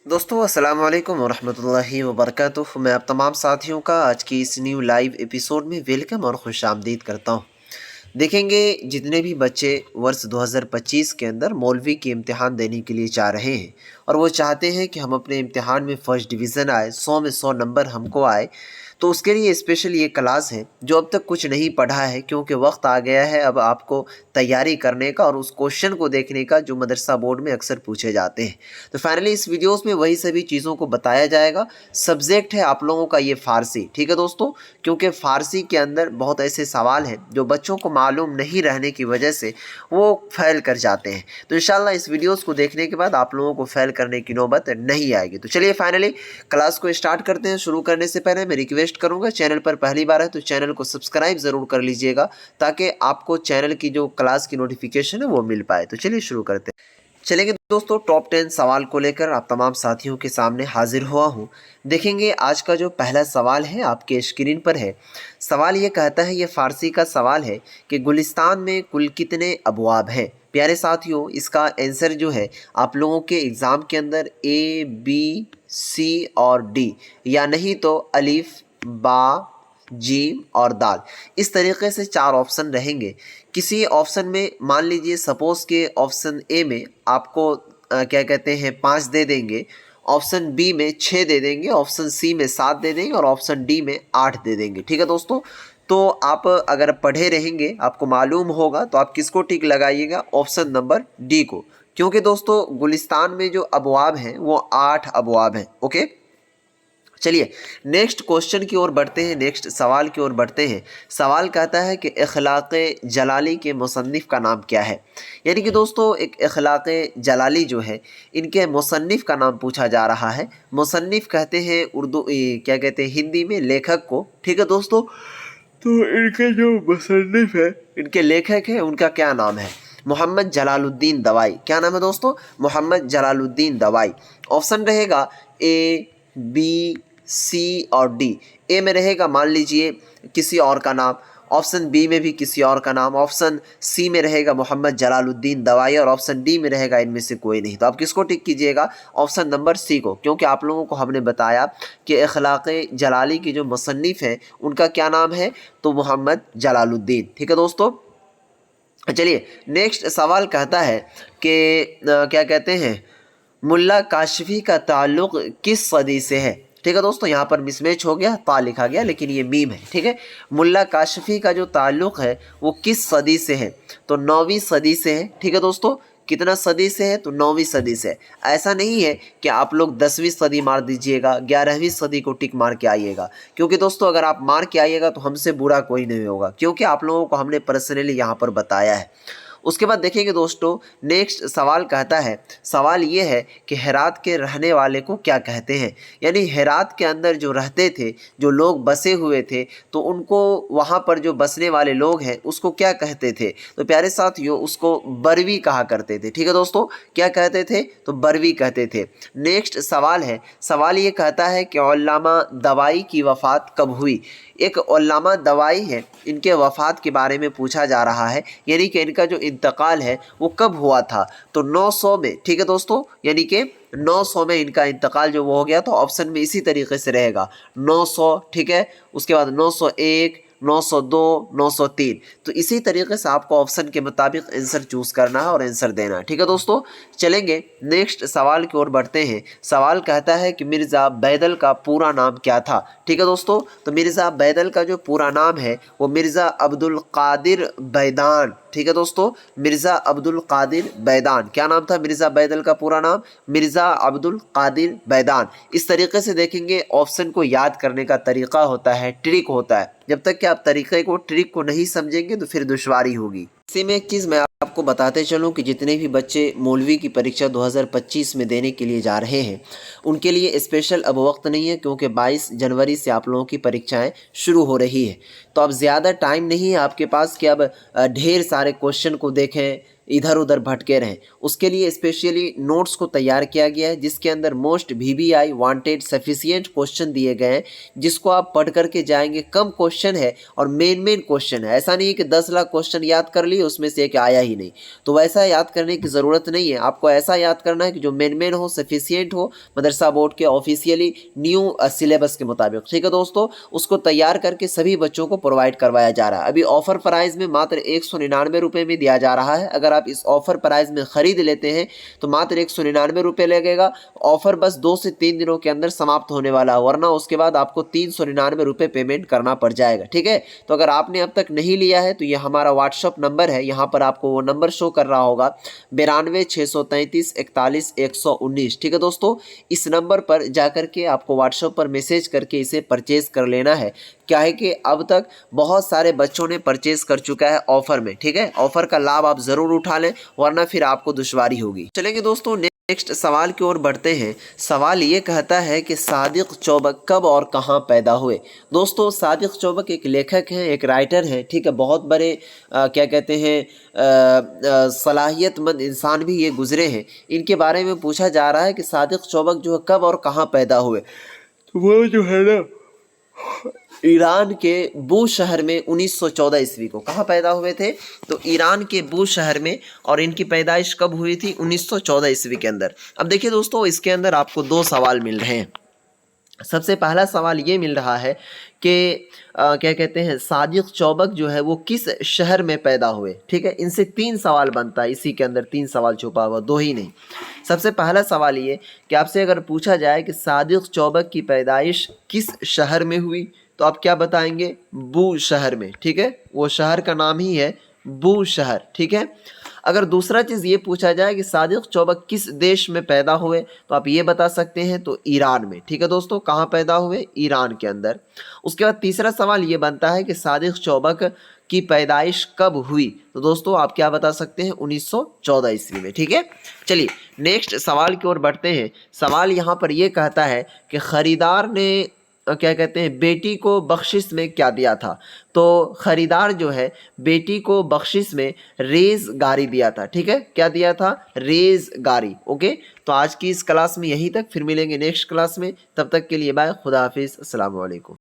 दोस्तों अस्सलाम वालेकुम वरहमतुल्लाहि वबरकातुहू। मैं आप तमाम साथियों का आज की इस न्यू लाइव एपिसोड में वेलकम और खुश आमदीद करता हूँ। देखेंगे जितने भी बच्चे वर्ष 2025 के अंदर मौलवी के इम्तिहान देने के लिए जा रहे हैं और वो चाहते हैं कि हम अपने इम्तिहान में फ़र्स्ट डिवीज़न आए, 100 में 100 नंबर हमको आए, तो उसके लिए स्पेशल ये क्लास है जो अब तक कुछ नहीं पढ़ा है, क्योंकि वक्त आ गया है अब आपको तैयारी करने का और उस क्वेश्चन को देखने का जो मदरसा बोर्ड में अक्सर पूछे जाते हैं। तो फाइनली इस वीडियोस में वही सभी चीज़ों को बताया जाएगा। सब्जेक्ट है आप लोगों का ये फ़ारसी, ठीक है दोस्तों, क्योंकि फ़ारसी के अंदर बहुत ऐसे सवाल हैं जो बच्चों को मालूम नहीं रहने की वजह से वो फेल कर जाते हैं। तो इंशाल्लाह इस वीडियोस को देखने के बाद आप लोगों को फेल करने की नौबत नहीं आएगी। तो चलिए फाइनली क्लास को स्टार्ट करते हैं। शुरू करने से पहले मैं रिक्वेस्ट करूंगा, चैनल पर पहली बार है तो चैनल को सब्सक्राइब ज़रूर कर लीजिएगा ताकि आपको चैनल की जो क्लास की नोटिफिकेशन है वो मिल पाए। तो चलिए शुरू करते हैं। चलेंगे दोस्तों, टॉप 10 सवाल को लेकर आप तमाम साथियों के सामने हाजिर हुआ हूँ। देखेंगे आज का जो पहला सवाल है आपके स्क्रीन पर है। सवाल ये कहता है, ये फ़ारसी का सवाल है कि गुलिस्तान में कुल कितने अबवाब हैं। प्यारे साथियों, इसका आंसर जो है आप लोगों के एग्ज़ाम के अंदर ए बी सी और डी, या नहीं तो अलिफ बा जीम और दाल, इस तरीके से 4 ऑप्शन रहेंगे। किसी ऑप्शन में मान लीजिए सपोज़ के ऑप्शन ए में आपको क्या कहते हैं 5 दे देंगे, ऑप्शन बी में 6 दे देंगे, ऑप्शन सी में 7 दे देंगे और ऑप्शन डी में 8 दे देंगे। ठीक है दोस्तों, तो आप अगर पढ़े रहेंगे आपको मालूम होगा तो आप किसको टिक लगाइएगा, ऑप्शन नंबर डी को, क्योंकि दोस्तों गुलिस्तान में जो अबवाब हैं वो 8 अबवाब हैं। ओके, चलिए नेक्स्ट क्वेश्चन की ओर बढ़ते हैं, नेक्स्ट सवाल की ओर बढ़ते हैं। सवाल कहता है कि इखलाक जलाली के मुसन्निफ़ का नाम क्या है। यानी कि दोस्तों एक इखलाक जलाली जो है इनके मुसन्निफ़ का नाम पूछा जा रहा है। मुसन्निफ़ कहते हैं उर्दू क्या कहते हैं हिंदी में लेखक को। ठीक है दोस्तों, तो इनके जो मुसन्निफ़ है, इनके लेखक है, उनका क्या नाम है? मोहम्मद जलालुद्दीन दवाई। क्या नाम है दोस्तों? मोहम्मद जलालुद्दीन दवाई। ऑप्शन रहेगा ए बी सी और डी। ए में रहेगा मान लीजिए किसी और का नाम, ऑप्शन बी में भी किसी और का नाम, ऑप्शन सी में रहेगा मोहम्मद जलालुद्दीन दवाई और ऑप्शन डी में रहेगा इनमें से कोई नहीं। तो आप किसको टिक कीजिएगा? ऑप्शन नंबर सी को, क्योंकि आप लोगों को हमने बताया कि इखलाक जलाली की जो मुसन्निफ़ है उनका क्या नाम है, तो मोहम्मद जलालुद्दीन। ठीक है दोस्तों, चलिए नेक्स्ट सवाल कहता है कि क्या कहते हैं मुल्ला काशफी का ताल्लुक़ किस सदी से है। ठीक है दोस्तों, यहाँ पर मिसमैच हो गया, ता लिखा गया लेकिन ये मीम है। ठीक है, मुल्ला काशफी का जो ताल्लुक़ है वो किस सदी से है, तो 9वीं सदी से है। ठीक है दोस्तों, कितना सदी से है, तो 9वीं सदी से है। ऐसा नहीं है कि आप लोग 10वीं सदी मार दीजिएगा, 11वीं सदी को टिक मार के आइएगा, क्योंकि दोस्तों अगर आप मार के आइएगा तो हमसे बुरा कोई नहीं होगा, क्योंकि आप लोगों को हमने पर्सनली यहाँ पर बताया है। उसके बाद देखेंगे दोस्तों, नेक्स्ट सवाल कहता है, सवाल ये है कि हेरात के रहने वाले को क्या कहते हैं। यानी हेरात के अंदर जो रहते थे, जो लोग बसे हुए थे, तो उनको वहाँ पर जो बसने वाले लोग हैं उसको क्या कहते थे, तो प्यारे साथियों उसको बरवी कहा करते थे। ठीक है दोस्तों, क्या कहते थे, तो बरवी कहते थे। नेक्स्ट सवाल है, सवाल ये कहता है कि अल्लामा दवाई की वफ़ात कब हुई। एक अल्लामा दवाई है, इनके वफ़ात के बारे में पूछा जा रहा है, यानी कि इनका जो इंतकाल है वो कब हुआ था, तो 900 में। ठीक है दोस्तों, यानी कि 900 में इनका इंतकाल जो वो हो गया, तो ऑप्शन में इसी तरीके से रहेगा 900। ठीक है, उसके बाद 901, 902, 903, तो इसी तरीके से आपको ऑप्शन के मुताबिक आंसर चूज़ करना है और आंसर देना है। ठीक है दोस्तों, चलेंगे नेक्स्ट सवाल की ओर बढ़ते हैं। सवाल कहता है कि मिर्ज़ा बैदल का पूरा नाम क्या था। ठीक है दोस्तों, तो मिर्ज़ा बैदल का जो पूरा नाम है वो मिर्ज़ा अब्दुल कादिर बैदान। ठीक है दोस्तों, मिर्ज़ा अब्दुल कादिर बैदान। क्या नाम था मिर्ज़ा बैदल का पूरा नाम? मिर्ज़ा अब्दुल कादिर बैदान। इस तरीके से देखेंगे ऑप्शन को याद करने का तरीका होता है, ट्रिक होता है। जब तक कि आप तरीके को, ट्रिक को नहीं समझेंगे तो फिर दुश्वारी होगी। इसी में एक चीज़ मैं आपको बताते चलूं कि जितने भी बच्चे मौलवी की परीक्षा 2025 में देने के लिए जा रहे हैं उनके लिए स्पेशल अब वक्त नहीं है, क्योंकि 22 जनवरी से आप लोगों की परीक्षाएं शुरू हो रही है। तो अब ज़्यादा टाइम नहीं है आपके पास कि अब ढेर सारे क्वेश्चन को देखें इधर उधर भटके रहें। उसके लिए स्पेशली नोट्स को तैयार किया गया है जिसके अंदर most VBI wanted sufficient question दिए गए हैं जिसको आप पढ़ करके जाएंगे। कम क्वेश्चन है और मेन क्वेश्चन है, ऐसा नहीं है कि 10 लाख क्वेश्चन याद कर लिए उसमें से एक आया ही नहीं, तो वैसा याद करने की ज़रूरत नहीं है। आपको ऐसा याद करना है कि जो मेन हो, सफिशिएंट हो, मदरसा बोर्ड के ऑफिशियली न्यू सिलेबस के मुताबिक। ठीक है दोस्तों, उसको तैयार करके सभी बच्चों को प्रोवाइड करवाया जा रहा है। अभी ऑफर प्राइस में मात्र 199 रुपये में दिया जा रहा है। अगर आप इस ऑफर प्राइस में ख़रीद लेते हैं तो मात्र 199 रुपये लगेगा। ऑफर बस 2 से 3 दिनों के अंदर समाप्त होने वाला है, वरना उसके बाद आपको 399 रुपये पेमेंट करना पड़ जाएगा। ठीक है, तो अगर आपने अब तक नहीं लिया है तो ये हमारा व्हाट्सअप नंबर है, यहाँ पर आपको वो नंबर शो कर रहा होगा 9263341119। ठीक है दोस्तों, इस नंबर पर जाकर के आपको व्हाट्सएप पर मैसेज करके इसे परचेज कर लेना है। क्या है कि अब तक बहुत सारे बच्चों ने परचेज कर चुका है ऑफर में। ठीक है, ऑफर का लाभ आप ज़रूर उठा लें वरना फिर आपको दुश्वारी होगी। चलेंगे दोस्तों, नेक्स्ट सवाल की ओर बढ़ते हैं। सवाल ये कहता है कि सादिक चौबक कब और कहाँ पैदा हुए। दोस्तों, सादिक चौबक एक लेखक हैं, एक राइटर हैं। ठीक है, बहुत बड़े क्या कहते हैं सलाहियतमंद इंसान भी ये गुजरे हैं। इनके बारे में पूछा जा रहा है कि सादिक चौबक जो है कब और कहाँ पैदा हुए। तो वो जो है ना ईरान के बू शहर में 1914 ईस्वी को। कहाँ पैदा हुए थे? तो ईरान के बू शहर में। और इनकी पैदाइश कब हुई थी? 1914 ईस्वी के अंदर। अब देखिए दोस्तों, इसके अंदर आपको 2 सवाल मिल रहे हैं। सबसे पहला सवाल ये मिल रहा है कि क्या कहते हैं सादिक चौबक जो है वो किस शहर में पैदा हुए। ठीक है, इनसे 3 सवाल बनता है, इसी के अंदर 3 सवाल छुपा हुआ, 2 ही नहीं। सबसे पहला सवाल ये कि आपसे अगर पूछा जाए कि सादिक चौबक की पैदाइश किस शहर में हुई तो आप क्या बताएंगे? बू शहर में। ठीक है, वो शहर का नाम ही है बू शहर। ठीक है, अगर दूसरा चीज़ ये पूछा जाए कि सादिक चौबक किस देश में पैदा हुए तो आप ये बता सकते हैं तो ईरान में। ठीक है दोस्तों, कहाँ पैदा हुए? ईरान के अंदर। उसके बाद तीसरा सवाल ये बनता है कि सादिक चौबक की पैदाइश कब हुई तो दोस्तों आप क्या बता सकते हैं? 1914 ईस्वी में। ठीक है, चलिए नेक्स्ट सवाल की ओर बढ़ते हैं। सवाल यहाँ पर ये कहता है कि खरीदार ने क्या कहते हैं बेटी को बख्शिश में क्या दिया था। तो खरीदार जो है बेटी को बख्शिश में रेज गाड़ी दिया था। ठीक है, क्या दिया था? रेज गाड़ी। ओके, तो आज की इस क्लास में यहीं तक, फिर मिलेंगे नेक्स्ट क्लास में। तब तक के लिए बाय, खुदा हाफिज़, अस्सलाम वालेकुम।